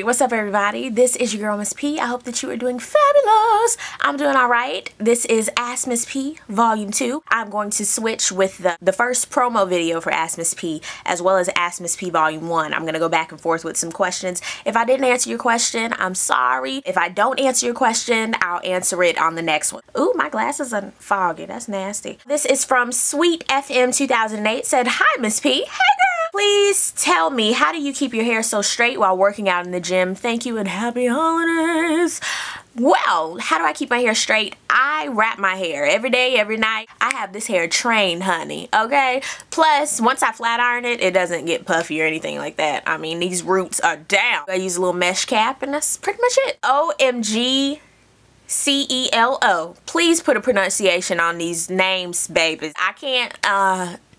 Hey, what's up everybody? This is your girl Miss P. I hope that you are doing fabulous. I'm doing alright. This is Ask Miss P Volume 2. I'm going to switch with the first promo video for Ask Miss P as well as Ask Miss P Volume 1. I'm going to go back and forth with some questions. If I didn't answer your question, I'm sorry. If I don't answer your question, I'll answer it on the next one. Ooh, my glasses are foggy. That's nasty. This is from Sweet FM 2008. Said, hi Miss P. Hey girl! Please tell me, how do you keep your hair so straight while working out in the gym? Thank you and happy holidays. Well, how do I keep my hair straight? I wrap my hair every day, every night. I have this hair trained, honey, okay? Plus, once I flat iron it, it doesn't get puffy or anything like that. I mean, these roots are down. I use a little mesh cap and that's pretty much it. OMG. CELO. Please put a pronunciation on these names, babies. I can't,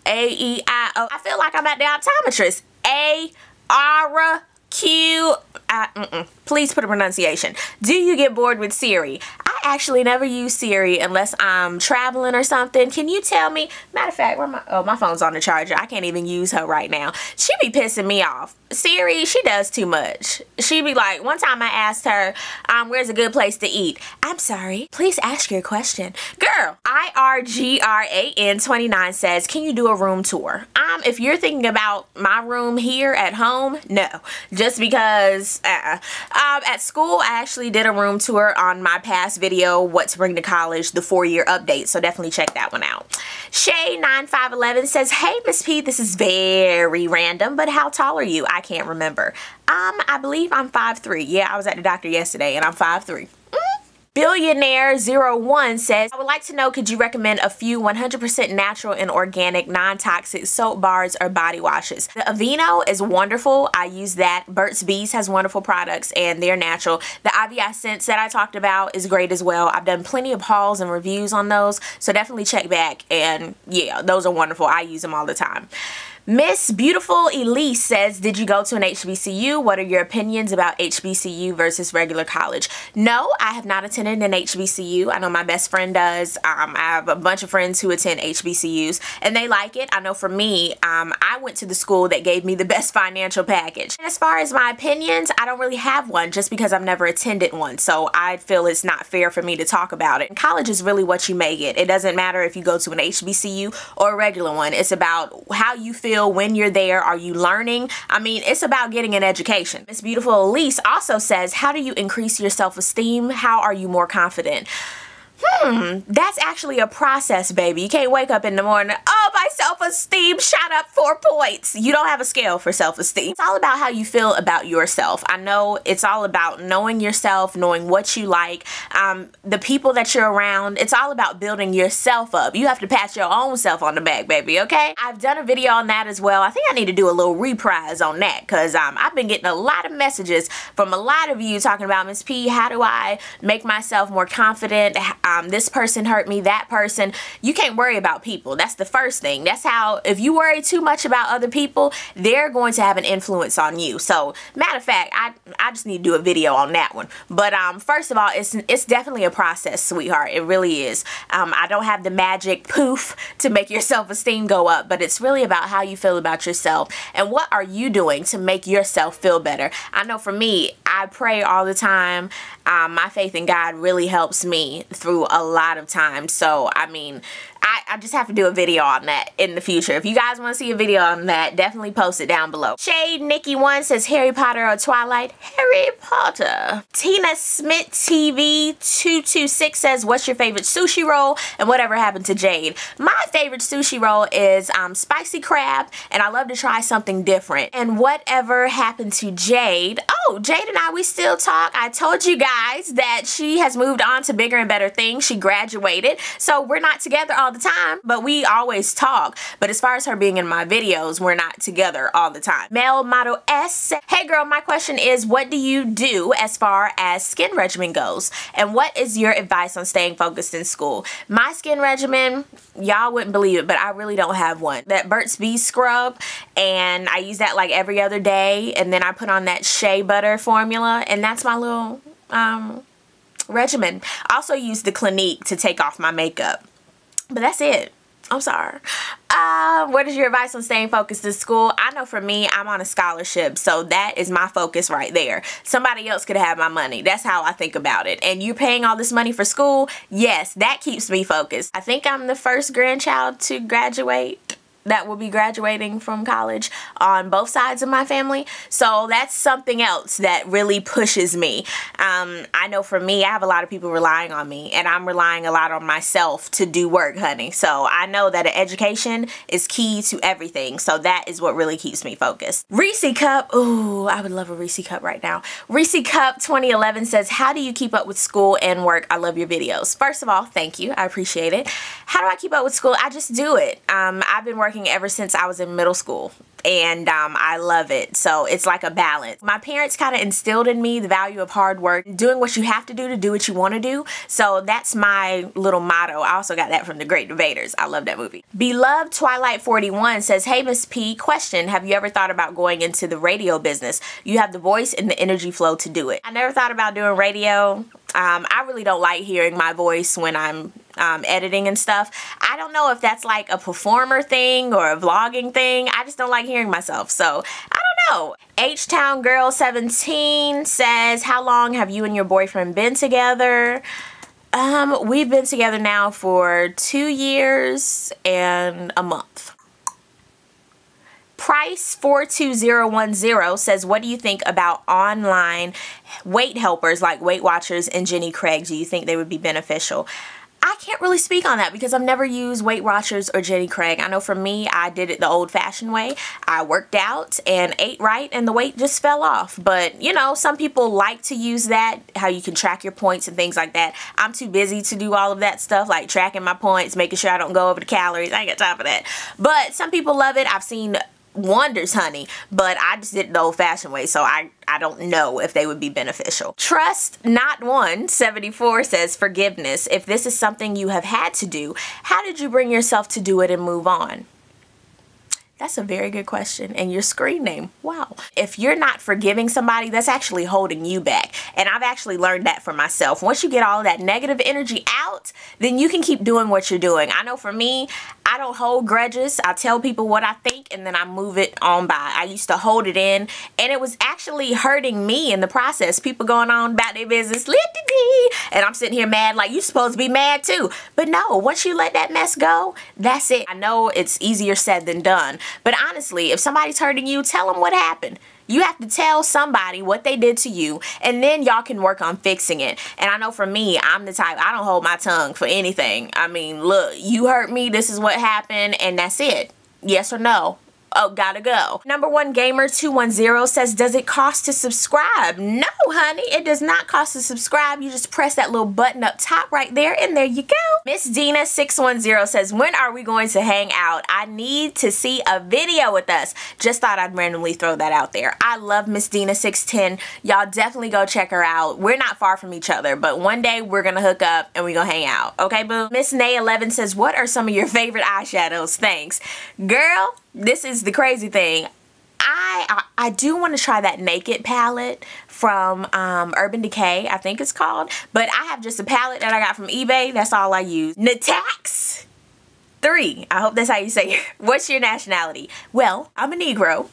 A-E-I-O. I feel like I'm at the optometrist. A-R-Q. Please put a pronunciation. Do you get bored with Siri? I actually never use Siri unless I'm traveling or something. Can you tell me? Matter of fact, my phone's on the charger. I can't even use her right now. She be pissing me off. Siri, she does too much. She be like, one time I asked her, where's a good place to eat? I'm sorry, please ask your question. Girl, IRGRAN29 says, can you do a room tour? If you're thinking about my room here at home, no. Just because, at school, I actually did a room tour on my past video, What to Bring to College, the 4-year update. So definitely check that one out. Shay9511 says, hey Miss P, this is very random, but how tall are you? I can't remember. I believe I'm 5'3". Yeah, I was at the doctor yesterday and I'm 5'3". Billionaire01 says, I would like to know, could you recommend a few 100% natural and organic non-toxic soap bars or body washes? The Aveeno is wonderful. I use that. Burt's Bees has wonderful products and they're natural. The IVI Scents that I talked about is great as well. I've done plenty of hauls and reviews on those, so definitely check back. And yeah, those are wonderful. I use them all the time. Miss Beautiful Elise says, did you go to an HBCU? What are your opinions about HBCU versus regular college? No, I have not attended an HBCU. I know my best friend does. I have a bunch of friends who attend HBCUs and they like it. I know for me, I went to the school that gave me the best financial package. And as far as my opinions, I don't really have one just because I've never attended one. So I feel it's not fair for me to talk about it. And college is really what you make it. It doesn't matter if you go to an HBCU or a regular one. It's about how you feel when you're there. Are you learning? I mean, it's about getting an education. Miss Beautiful Elise also says, how do you increase your self-esteem? How are you more confident? That's actually a process, baby. You can't wake up in the morning, oh, my self-esteem shot up 4 points. You don't have a scale for self-esteem. It's all about how you feel about yourself. I know it's all about knowing yourself, knowing what you like, the people that you're around. It's all about building yourself up. You have to pat your own self on the back, baby, okay? I've done a video on that as well. I think I need to do a little reprise on that because I've been getting a lot of messages from a lot of you talking about, Miss P, how do I make myself more confident? This person hurt me, that person. You can't worry about people. That's the first thing. That's how, if you worry too much about other people, they're going to have an influence on you. So, matter of fact, I just need to do a video on that one. But first of all, it's definitely a process, sweetheart. It really is. I don't have the magic poof to make your self-esteem go up, but it's really about how you feel about yourself and what are you doing to make yourself feel better. I know for me, I pray all the time. My faith in God really helps me through a lot of times. So, I mean, I just have to do a video on that in the future. If you guys want to see a video on that, definitely post it down below. Shade Nikki 1 says, Harry Potter or Twilight? Harry Potter. Tina Smith TV 226 says, what's your favorite sushi roll and whatever happened to Jade? My favorite sushi roll is spicy crab, and I love to try something different. And whatever happened to Jade? Oh, Jade and we still talk. I told you guys that she has moved on to bigger and better things. She graduated, so we're not together all the time, but we always talk. But as far as her being in my videos, we're not together all the time. Mel Model S, hey girl, my question is, what do you do as far as skin regimen goes? And what is your advice on staying focused in school? My skin regimen, y'all wouldn't believe it, but I really don't have one. That Burt's Bees scrub, and I use that like every other day, and then I put on that shea butter formula, and that's my little regimen. I also use the Clinique to take off my makeup. But that's it. I'm sorry. What is your advice on staying focused in school? I know for me, I'm on a scholarship, so that is my focus right there. Somebody else could have my money. That's how I think about it. And you paying all this money for school, yes, that keeps me focused. I think I'm the first grandchild to graduate that will be graduating from college on both sides of my family. So that's something else that really pushes me. I know for me, I have a lot of people relying on me, and I'm relying a lot on myself to do work, honey. So I know that an education is key to everything. So that is what really keeps me focused. Reese Cup. Ooh, I would love a Reese Cup right now. Reese Cup 2011 says, how do you keep up with school and work? I love your videos. First of all, thank you. I appreciate it. How do I keep up with school? I just do it. I've been working ever since I was in middle school, and I love it. So it's like a balance. My parents kind of instilled in me the value of hard work, doing what you have to do what you want to do. So that's my little motto. I also got that from The Great Debaters. I love that movie. Beloved Twilight 41 says, hey Miss P, question, have you ever thought about going into the radio business? You have the voice and the energy flow to do it. I never thought about doing radio. I really don't like hearing my voice when I'm editing and stuff. I don't know if that's like a performer thing or a vlogging thing. I just don't like hearing myself. So I don't know. H-Town Girl 17 says, how long have you and your boyfriend been together? We've been together now for 2 years and a month. Price 42010 says, what do you think about online weight helpers like Weight Watchers and Jenny Craig? Do you think they would be beneficial? I can't really speak on that because I've never used Weight Watchers or Jenny Craig. I know for me, I did it the old-fashioned way. I worked out and ate right and the weight just fell off. But, you know, some people like to use that, how you can track your points and things like that. I'm too busy to do all of that stuff, like tracking my points, making sure I don't go over the calories. I ain't got time for that. But some people love it. I've seen wonders, honey, but I just did it the old-fashioned way, so I don't know if they would be beneficial. Trust Not One 74 says, forgiveness. If this is something you have had to do, how did you bring yourself to do it and move on? That's a very good question. And your screen name, wow. If you're not forgiving somebody, that's actually holding you back. And I've actually learned that for myself. Once you get all of that negative energy out, then you can keep doing what you're doing. I know for me, I don't hold grudges. I tell people what I think and then I move it on by. I used to hold it in and it was actually hurting me in the process. People going on about their business, and I'm sitting here mad like you're supposed to be mad too. But no, once you let that mess go, that's it. I know it's easier said than done. But honestly, if somebody's hurting you, tell them what happened. You have to tell somebody what they did to you, and then y'all can work on fixing it. And I know for me, I'm the type, I don't hold my tongue for anything. I mean, look, you hurt me, this is what happened, and that's it. Yes or no? Oh, gotta go. Number One Gamer 210 says, does it cost to subscribe? No, honey, it does not cost to subscribe. You just press that little button up top right there, and there you go. Miss Dina 610 says, when are we going to hang out? I need to see a video with us. Just thought I'd randomly throw that out there. I love Miss Dina 610. Y'all definitely go check her out. We're not far from each other, but one day we're gonna hook up and we gonna hang out. Okay, boo? Miss Nay 11 says, what are some of your favorite eyeshadows? Thanks. Girl, this is the crazy thing. I do want to try that Naked palette from Urban Decay, I think it's called. But I have just a palette that I got from eBay. That's all I use. Natax 3. I hope that's how you say it. What's your nationality? Well, I'm a Negro.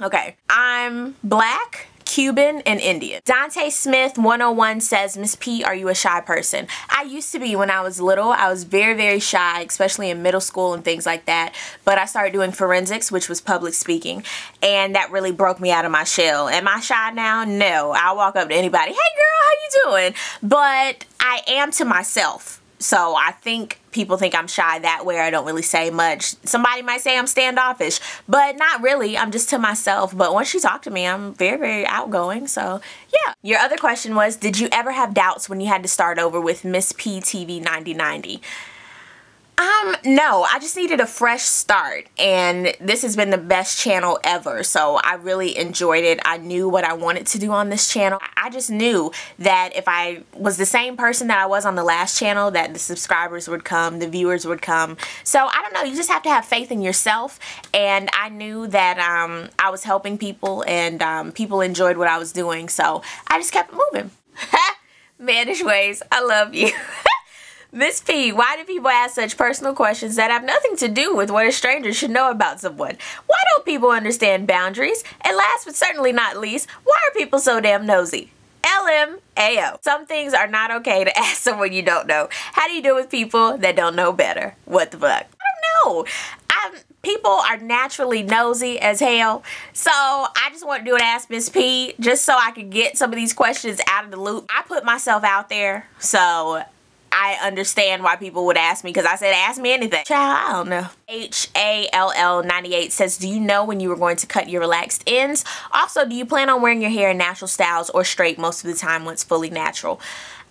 Okay. I'm black, Cuban, and Indian. Dante Smith 101 says, Miss P, are you a shy person? I used to be when I was little. I was very, very shy, especially in middle school and things like that. But I started doing forensics, which was public speaking, and that really broke me out of my shell. Am I shy now? No. I'll walk up to anybody, hey girl, how you doing? But I am to myself. So I think people think I'm shy that way. I don't really say much. Somebody might say I'm standoffish, but not really. I'm just to myself. But once you talk to me, I'm very, very outgoing. So yeah. Your other question was, did you ever have doubts when you had to start over with Miss P TV 9090? No, I just needed a fresh start, and this has been the best channel ever, so I really enjoyed it. I knew what I wanted to do on this channel. I just knew that if I was the same person that I was on the last channel, that the subscribers would come, the viewers would come. So I don't know, you just have to have faith in yourself, and I knew that I was helping people, and people enjoyed what I was doing, so I just kept moving. Mannish ways, I love you. Miss P, why do people ask such personal questions that have nothing to do with what a stranger should know about someone? Why don't people understand boundaries? And last but certainly not least, why are people so damn nosy? LMAO. Some things are not okay to ask someone you don't know. How do you deal with people that don't know better? What the fuck? I don't know. People are naturally nosy as hell. So I just want to do an Ask Miss P just so I can get some of these questions out of the loop. I put myself out there, so I understand why people would ask me, because I said ask me anything. Child, I don't know. HALL98 says, do you know when you were going to cut your relaxed ends? Also, do you plan on wearing your hair in natural styles or straight most of the time once fully natural?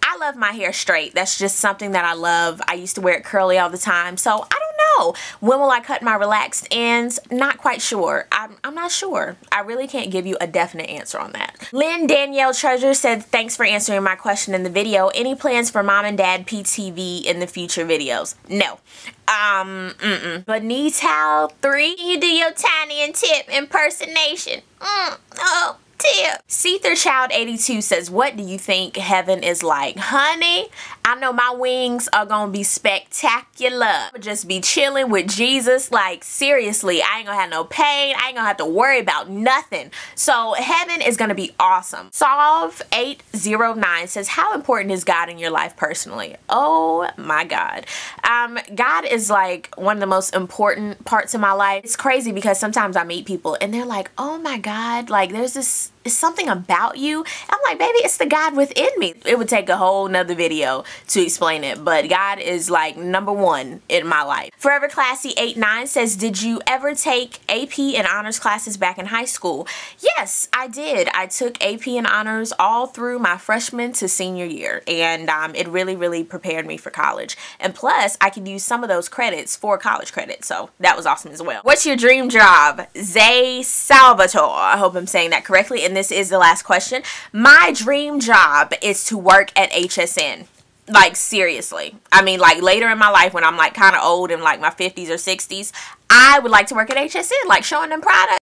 I love my hair straight. That's just something that I love. I used to wear it curly all the time, so I don't know. When will I cut my relaxed ends? Not quite sure. I'm not sure. I really can't give you a definite answer on that. Lynn Danielle Treasure said, thanks for answering my question in the video. Any plans for mom and dad PTV in the future videos? No. Benito 3, you do your Tiny and Tip impersonation. Oh. Seether Child 82 says, what do you think heaven is like? Honey, I know my wings are gonna be spectacular. I'll just be chilling with Jesus. Like, seriously, I ain't gonna have no pain. I ain't gonna have to worry about nothing. So heaven is gonna be awesome. Solve 809 says, how important is God in your life personally? Oh my God. God is like one of the most important parts of my life. It's crazy because sometimes I meet people and they're like, oh my God, like there's this, it's something about you. I'm like, baby, it's the God within me. It would take a whole nother video to explain it, but God is like #1 in my life. Forever Classy 89 says, did you ever take AP and honors classes back in high school? Yes, I did. I took AP and honors all through my freshman to senior year, and it really prepared me for college. And plus, I could use some of those credits for college credits, so that was awesome as well. What's your dream job? Zay Salvatore. I hope I'm saying that correctly, and this is the last question. My dream job is to work at HSN. Like, seriously. I mean, like, later in my life when I'm like kind of old in like my 50s or 60s, I would like to work at HSN, like showing them products.